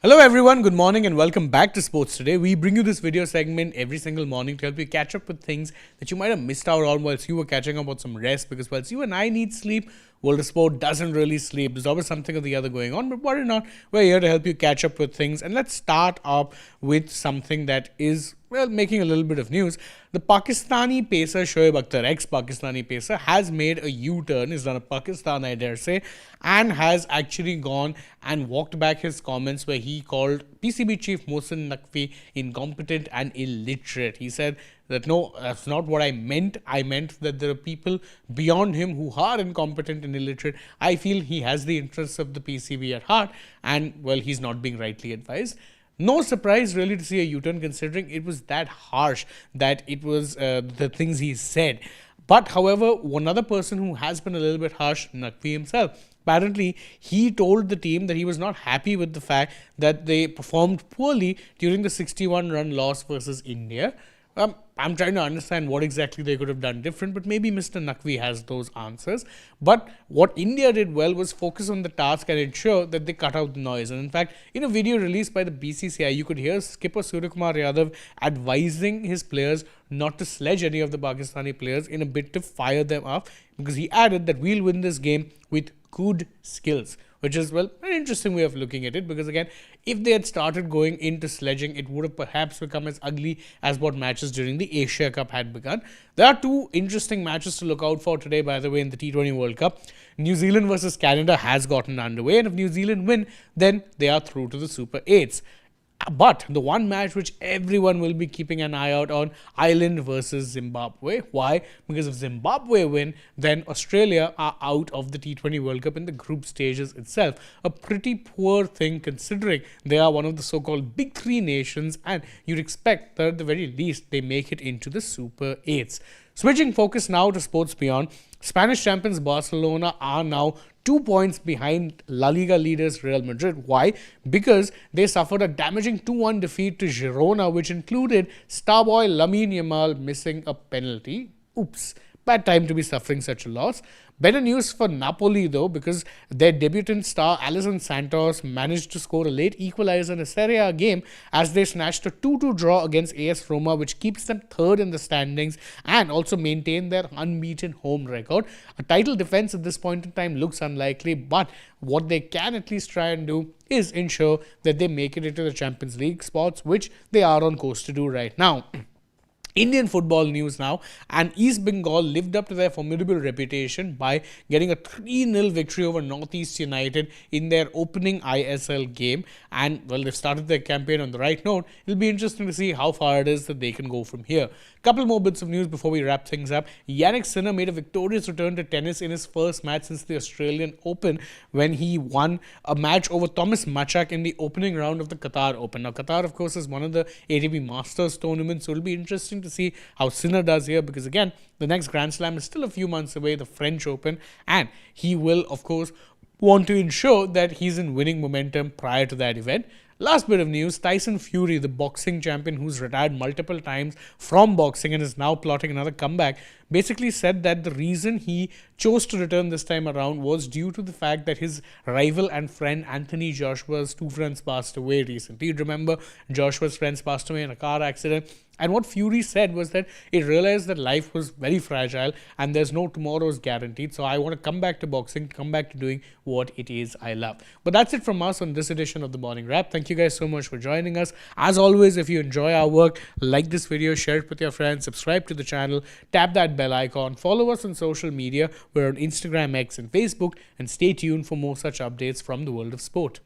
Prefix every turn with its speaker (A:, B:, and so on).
A: Hello everyone, good morning and welcome back to Sports Today. We bring you this video segment every single morning to help you catch up with things that you might have missed out on whilst you were catching up on some rest, because whilst you and I need sleep, world of sport doesn't really sleep. There's always something or the other going on, but worry not, we're here to help you catch up with things. And let's start up with something that is, well, making a little bit of news. The Pakistani pacer Shoaib Akhtar, ex-Pakistani pacer, has made a U-turn. He's done a Pakistan, I dare say, and has actually gone and walked back his comments where he called PCB chief Mohsin Naqvi incompetent and illiterate. He said that no, that's not what I meant. I meant that there are people beyond him who are incompetent and illiterate. I feel he has the interests of the PCB at heart, and well, he's not being rightly advised. No surprise really to see a U-turn, considering it was that harsh that it was the things he said. But however, one other person who has been a little bit harsh, Naqvi himself. Apparently, he told the team that he was not happy with the fact that they performed poorly during the 61-run loss versus India. I'm trying to understand what exactly they could have done different, but maybe Mr. Naqvi has those answers. But what India did well was focus on the task and ensure that they cut out the noise. And in fact, in a video released by the BCCI, you could hear skipper Suryakumar Yadav advising his players not to sledge any of the Pakistani players in a bid to fire them up, because he added that we'll win this game with good skills, which is, well, an interesting way of looking at it, because again, if they had started going into sledging, it would have perhaps become as ugly as what matches during the Asia Cup had begun. There are two interesting matches to look out for today, by the way, in the T20 World Cup. New Zealand versus Canada has gotten underway, and if New Zealand win, then they are through to the Super 8s. But the one match which everyone will be keeping an eye out on, Ireland versus Zimbabwe. Why? Because if Zimbabwe win, then Australia are out of the T20 World Cup in the group stages itself. A pretty poor thing, considering they are one of the so-called big three nations, and you'd expect that at the very least they make it into the Super 8s. Switching focus now to sports beyond, Spanish champions Barcelona are now 2 points behind La Liga leaders Real Madrid. Why? Because they suffered a damaging 2-1 defeat to Girona, which included star boy Lamine Yamal missing a penalty. Oops. Bad time to be suffering such a loss. Better news for Napoli though, because their debutant star Alisson Santos managed to score a late equalizer in a Serie A game as they snatched a 2-2 draw against AS Roma, which keeps them third in the standings and also maintain their unbeaten home record. A title defense at this point in time looks unlikely, but what they can at least try and do is ensure that they make it into the Champions League spots, which they are on course to do right now. Indian football news now, and East Bengal lived up to their formidable reputation by getting a 3-0 victory over Northeast United in their opening ISL game. And well, they've started their campaign on the right note. It'll be interesting to see how far it is that they can go from here. Couple more bits of news before we wrap things up. Yannick Sinner made a victorious return to tennis in his first match since the Australian Open, when he won a match over Thomas Machak in the opening round of the Qatar Open. Now, Qatar, of course, is one of the ATP Masters tournaments, so it'll be interesting to see how Sinner does here, because again, the next Grand Slam is still a few months away, the French Open, and he will, of course, want to ensure that he's in winning momentum prior to that event. Last bit of news, Tyson Fury, the boxing champion who's retired multiple times from boxing and is now plotting another comeback, basically said that the reason he chose to return this time around was due to the fact that his rival and friend Anthony Joshua's two friends passed away recently. You'd remember Joshua's friends passed away in a car accident. And what Fury said was that it realized that life was very fragile and there's no tomorrows guaranteed. So I want to come back to boxing, come back to doing what it is I love. But that's it from us on this edition of the Morning Wrap. Thank you guys so much for joining us. As always, if you enjoy our work, like this video, share it with your friends, subscribe to the channel, tap that bell icon, follow us on social media. We're on Instagram, X and Facebook, and stay tuned for more such updates from the world of sport.